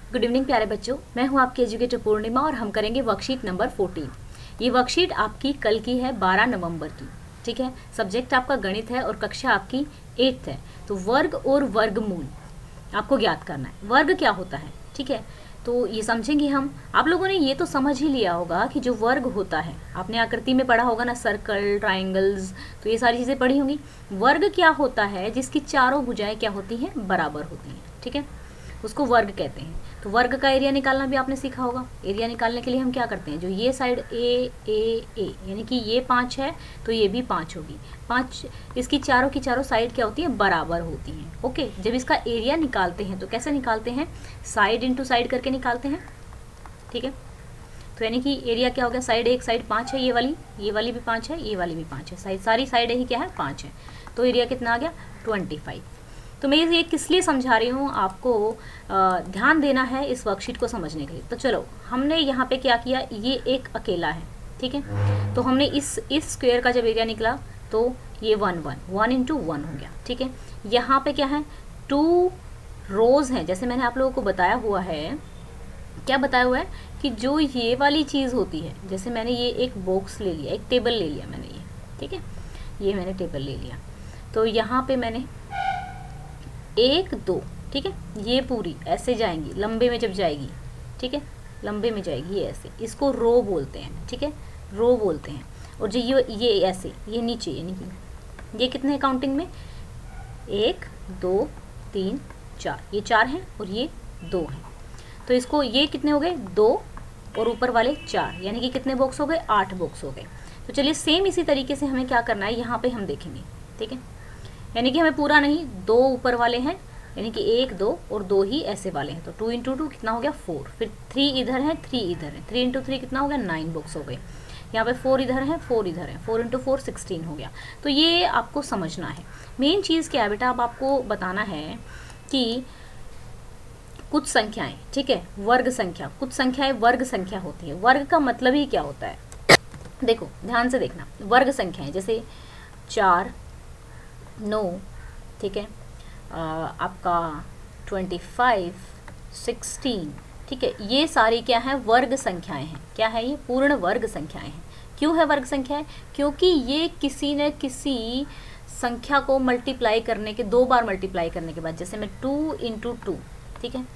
Good evening प्यारे बच्चों, मैं हूं आपकी एजुकेटर पूर्णिमा और हम करेंगे वर्कशीट नंबर 14। ये वर्कशीट आपकी कल की है 12 नवंबर की। ठीक है, सब्जेक्ट आपका गणित है और कक्षा आपकी 8th है। तो वर्ग और वर्गमूल आपको ज्ञात करना है। वर्ग क्या होता है, ठीक है, तो ये समझेंगे हम। आप लोगों ने ये तो समझ ही लिया होगा कि जो वर्ग होता है, आपने आकृति में पढ़ा होगा ना, सर्कल, ट्राइंगल्स, तो ये सारी चीज़ें पढ़ी होंगी। वर्ग क्या होता है? जिसकी चारों भुजाएं क्या होती हैं? बराबर होती हैं। ठीक है, उसको वर्ग कहते हैं। तो वर्ग का एरिया निकालना भी आपने सीखा होगा। एरिया निकालने के लिए हम क्या करते हैं, जो ये साइड ए यानी कि ये 5 है तो ये भी 5 होगी। 5, इसकी चारों की चारों साइड क्या होती है? बराबर होती हैं। ओके, जब इसका एरिया निकालते हैं तो कैसे निकालते हैं? साइड इंटू साइड करके निकालते हैं। ठीक है, तो यानी कि एरिया क्या हो गया? साइड एक साइड 5 है, ये वाली भी 5 है, ये वाली भी 5 है, साइड सारी साइड ही क्या है? 5 है। तो एरिया कितना आ गया? 25। तो मैं ये किस लिए समझा रही हूँ, आपको ध्यान देना है इस वर्कशीट को समझने के लिए। तो चलो, हमने यहाँ पे क्या किया, ये एक अकेला है। ठीक है, तो हमने इस स्क्वायर का जब एरिया निकला तो ये 1 इंटू 1 हो गया। ठीक है, यहाँ पे क्या है? 2 रोज हैं, जैसे मैंने आप लोगों को बताया हुआ है। क्या बताया हुआ है कि जो ये वाली चीज़ होती है, जैसे मैंने ये एक बॉक्स ले लिया, एक टेबल ले लिया मैंने, ये ठीक है, ये मैंने टेबल ले लिया। तो यहाँ पे मैंने 1 2, ठीक है, ये पूरी ऐसे जाएंगी, लंबे में जब जाएगी, ठीक है, लंबे में जाएगी ये ऐसे, इसको रो बोलते हैं। ठीक है, रो बोलते हैं। और जो ये ऐसे, ये नीचे, यानी कि ये कितने काउंटिंग में? 1 2 3 4, ये 4 हैं और ये 2 हैं। तो इसको, ये कितने हो गए? 2 और ऊपर वाले 4, यानी कि कितने बॉक्स हो गए? 8 बॉक्स हो गए। तो चलिए, सेम इसी तरीके से हमें क्या करना है, यहाँ पे हम देखेंगे। ठीक है, यानी कि हमें पूरा नहीं, 2 ऊपर वाले हैं, यानी कि 1 2 और 2 ही ऐसे वाले हैं। तो 2 इंटू 2 कितना हो गया? 4। फिर 3 इधर है, 3 इधर है, 3 इंटू 3 कितना हो गया? 9 बॉक्स हो गए। यहाँ पे 4 इधर है, 4 इधर है, 4 इंटू 4 16 हो गया। तो ये आपको समझना है। मेन चीज़ क्या है बेटा, अब आपको बताना है कि कुछ संख्याएं, ठीक है, वर्ग संख्या, कुछ संख्याएं वर्ग संख्या होती है। वर्ग का मतलब ही क्या होता है? देखो, ध्यान से देखना। वर्ग संख्याएं जैसे 4 9, ठीक है, आपका 25 16, ठीक है, ये सारी क्या है? वर्ग संख्याएं हैं। क्या है ये? पूर्ण वर्ग संख्याएं हैं। क्यों है वर्ग संख्याएं? क्योंकि ये किसी न किसी संख्या को मल्टीप्लाई करने के, 2 बार मल्टीप्लाई करने के बाद, जैसे मैं 2 इंटू 2, ठीक है,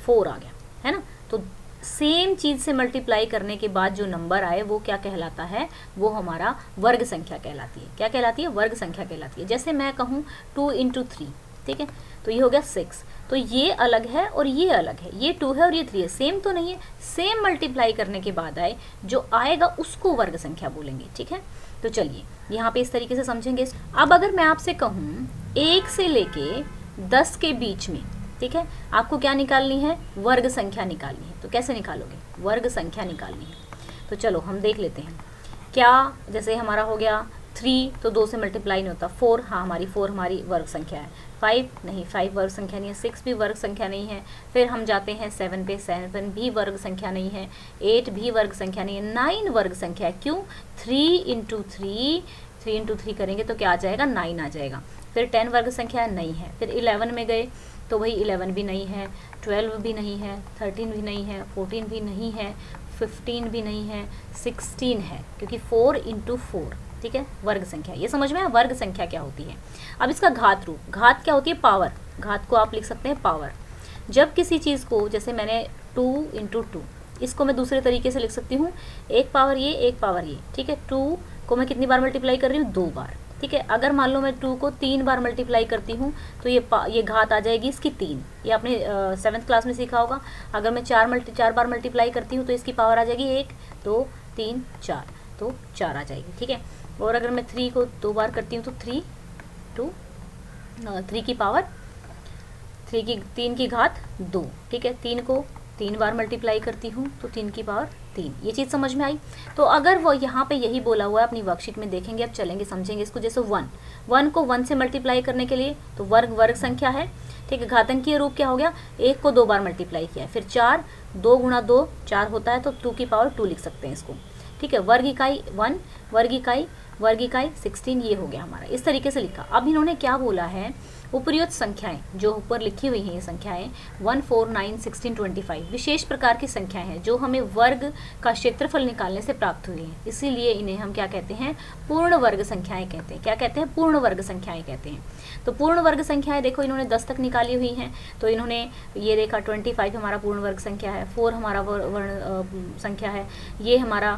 4 आ गया, है ना। तो सेम चीज़ से मल्टीप्लाई करने के बाद जो नंबर आए वो क्या कहलाता है? वो हमारा वर्ग संख्या कहलाती है। क्या कहलाती है? वर्ग संख्या कहलाती है। जैसे मैं कहूँ 2 इंटू 3, ठीक है, तो ये हो गया 6। तो ये अलग है और ये अलग है, ये 2 है और ये 3 है, सेम तो नहीं है। सेम मल्टीप्लाई करने के बाद आए जो आएगा उसको वर्ग संख्या बोलेंगे। ठीक है, तो चलिए यहाँ पे इस तरीके से समझेंगे। अब अगर मैं आपसे कहूँ 1 से लेके 10 के बीच में, ठीक है, आपको क्या निकालनी है? वर्ग संख्या निकालनी है। तो कैसे निकालोगे? वर्ग संख्या निकालनी है। तो चलो हम देख लेते हैं। क्या, जैसे हमारा हो गया 3, तो 2 से मल्टीप्लाई नहीं होता। 4, हाँ, हमारी 4 हमारी वर्ग संख्या है। 5 नहीं, 5 वर्ग संख्या नहीं है। 6 भी वर्ग संख्या नहीं है। फिर हम जाते हैं 7 पे, 7 भी वर्ग संख्या नहीं है। 8 भी वर्ग संख्या नहीं है। 9 वर्ग संख्या है। क्यों? 3 इंटू 3 करेंगे तो क्या आ जाएगा? 9 आ जाएगा। फिर 10 वर्ग संख्या नहीं है। फिर 11 में गए तो भाई 11 भी नहीं है, 12 भी नहीं है, 13 भी नहीं है, 14 भी नहीं है, 15 भी नहीं है, 16 है, क्योंकि 4 इंटू 4, ठीक है, वर्ग संख्या। ये समझ में आया वर्ग संख्या क्या होती है। अब इसका घात रूप, घात क्या होती है? पावर। घात को आप लिख सकते हैं पावर। जब किसी चीज़ को, जैसे मैंने 2 इंटू 2, इसको मैं दूसरे तरीके से लिख सकती हूँ, एक पावर ये, एक पावर ये, ठीक है। 2 को मैं कितनी बार मल्टीप्लाई कर रही हूँ? 2 बार, ठीक है। अगर मान लो मैं 2 को 3 बार मल्टीप्लाई करती हूँ तो ये घात आ जाएगी इसकी 3। ये आपने 7th क्लास में सीखा होगा। अगर मैं 4 बार मल्टीप्लाई करती हूँ तो इसकी पावर आ जाएगी 1 2 3 4, तो 4 आ जाएगी, ठीक है। और अगर मैं 3 को 2 बार करती हूँ तो 3 की पावर 3 की घात 2, ठीक है। 3 को 3 बार मल्टीप्लाई करती हूँ तो 3 की पावर 3। ये चीज़ समझ में आई। तो अगर वो यहाँ पे यही बोला हुआ है, अपनी वर्कशीट में देखेंगे, अब चलेंगे समझेंगे इसको। जैसे 1 को 1 से मल्टीप्लाई करने के लिए तो वर्ग संख्या है, ठीक है। घातांकीय रूप क्या हो गया? 1 को 2 बार मल्टीप्लाई किया है। फिर 4, 2 गुणा 2 4 होता है, तो 2 की पावर 2 लिख सकते हैं इसको, ठीक है। वर्ग इकाई 1, वर्ग इकाई 16, ये हो गया हमारा। इस तरीके से लिखा। अब इन्होंने क्या बोला है? उपर्युक्त संख्याएं जो ऊपर लिखी हुई हैं, ये संख्याएं 1, 4, 9, 16, 25 विशेष प्रकार की संख्याएं हैं जो हमें वर्ग का क्षेत्रफल निकालने से प्राप्त हुई हैं, इसीलिए इन्हें हम क्या कहते हैं, पूर्ण वर्ग संख्याएं कहते हैं। क्या कहते हैं, पूर्ण वर्ग संख्याएं कहते हैं। तो पूर्ण वर्ग संख्याएं देखो इन्होंने 10 तक निकाली हुई हैं, तो इन्होंने ये देखा 25 हमारा पूर्ण वर्ग संख्या है, 4 हमारा वर्ण संख्या है, ये हमारा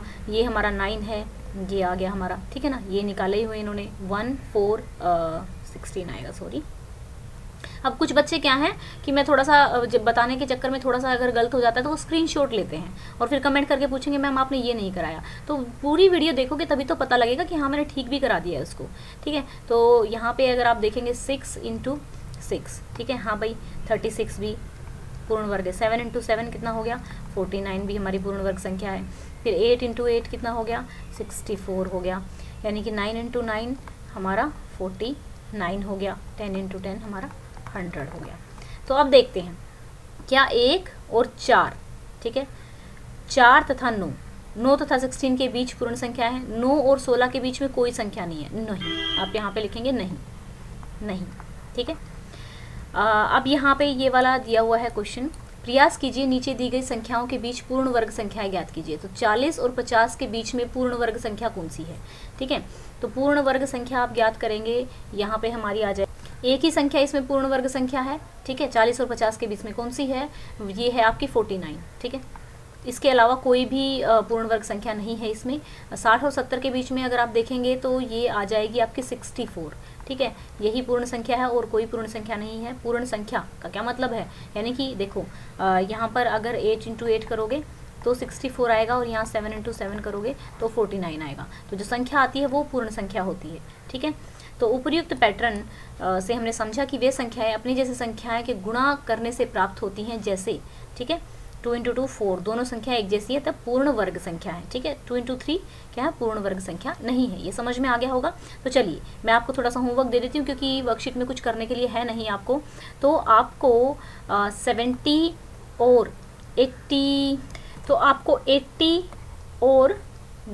9 है, ये आ गया हमारा, ठीक है ना, ये निकाले हुए इन्होंने 1, 4, 16 आएगा, सॉरी। अब कुछ बच्चे क्या हैं कि मैं थोड़ा सा बताने के चक्कर में थोड़ा सा अगर गलत हो जाता है तो वो स्क्रीनशॉट लेते हैं और फिर कमेंट करके पूछेंगे मैम आपने ये नहीं कराया। तो पूरी वीडियो देखोगे तभी तो पता लगेगा कि हाँ मैंने ठीक भी करा दिया है उसको, ठीक है। तो यहाँ पे अगर आप देखेंगे 6 × 6, ठीक है, हाँ भाई 36 भी पूर्ण वर्ग है। 7 × 7 कितना हो गया, 49 भी हमारी पूर्ण वर्ग संख्या है। फिर 8 × 8 कितना हो गया, 64 हो गया, यानी कि 9 × 9 हमारा 49 हो गया, 10 × 10 हमारा 100 हो गया। तो अब देखते हैं क्या 1 और 4, ठीक है, 4 तथा 9 तथा 16 के बीच पूर्ण संख्या है। 9 और 16 के बीच में कोई संख्या नहीं है, नहीं, आप यहाँ पे लिखेंगे नहीं, ठीक है। अब यहाँ पे ये वाला दिया हुआ है क्वेश्चन, प्रयास कीजिए नीचे दी गई संख्याओं के बीच पूर्ण वर्ग संख्याएं ज्ञात कीजिए। तो 40 और 50 के बीच में पूर्ण वर्ग संख्या कौन सी है, ठीक है। तो पूर्ण वर्ग संख्या आप ज्ञात करेंगे, यहाँ पे हमारी आ जाए एक ही संख्या इसमें पूर्ण वर्ग संख्या है, ठीक है। 40 और 50 के बीच में कौन सी है, ये है आपकी 49, ठीक है। इसके अलावा कोई भी पूर्ण वर्ग संख्या नहीं है इसमें। 60 और 70 के बीच में अगर आप देखेंगे तो ये आ जाएगी आपकी 64, ठीक है, यही पूर्ण संख्या है और कोई पूर्ण संख्या नहीं है। पूर्ण संख्या का क्या मतलब है, यानी कि देखो यहाँ पर अगर 8 × 8 करोगे तो 64 आएगा और यहाँ 7 × 7 करोगे तो 49 आएगा। तो जो संख्या आती है वो पूर्ण संख्या होती है, ठीक है। तो उपर्युक्त पैटर्न से हमने समझा कि वे संख्याएं अपनी जैसी संख्याएं के गुणा करने से प्राप्त होती हैं, जैसे, ठीक है, 2 × 2 4, दोनों संख्या एक जैसी है तब पूर्ण वर्ग संख्या है, ठीक है। 2 × 3 क्या है, पूर्ण वर्ग संख्या नहीं है। ये समझ में आ गया होगा। तो चलिए मैं आपको थोड़ा सा होमवर्क दे देती हूँ क्योंकि वर्कशीट में कुछ करने के लिए है नहीं आपको। तो आपको 70 और 80, तो आपको 80 और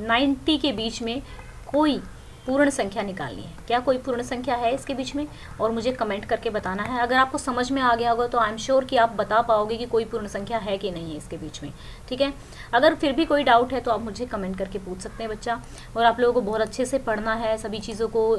90 के बीच में कोई पूर्ण संख्या निकालनी है। क्या कोई पूर्ण संख्या है इसके बीच में, और मुझे कमेंट करके बताना है। अगर आपको समझ में आ गया होगा तो आई एम श्योर कि आप बता पाओगे कि कोई पूर्ण संख्या है कि नहीं है इसके बीच में, ठीक है। अगर फिर भी कोई डाउट है तो आप मुझे कमेंट करके पूछ सकते हैं बच्चा। और आप लोगों को बहुत अच्छे से पढ़ना है, सभी चीज़ों को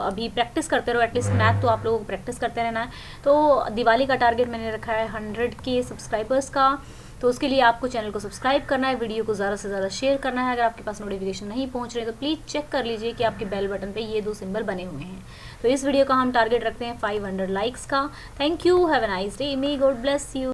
अभी प्रैक्टिस करते रहो, एटलीस्ट मैथ तो आप लोगों को प्रैक्टिस करते रहना है। तो दिवाली का टारगेट मैंने रखा है 100K सब्सक्राइबर्स का, तो उसके लिए आपको चैनल को सब्सक्राइब करना है, वीडियो को ज़्यादा से ज़्यादा शेयर करना है। अगर आपके पास नोटिफिकेशन नहीं पहुंच रहे तो प्लीज़ चेक कर लीजिए कि आपके बेल बटन पे ये 2 सिंबल बने हुए हैं। तो इस वीडियो का हम टारगेट रखते हैं 500 लाइक्स का। Thank you, have a nice day, may God bless you.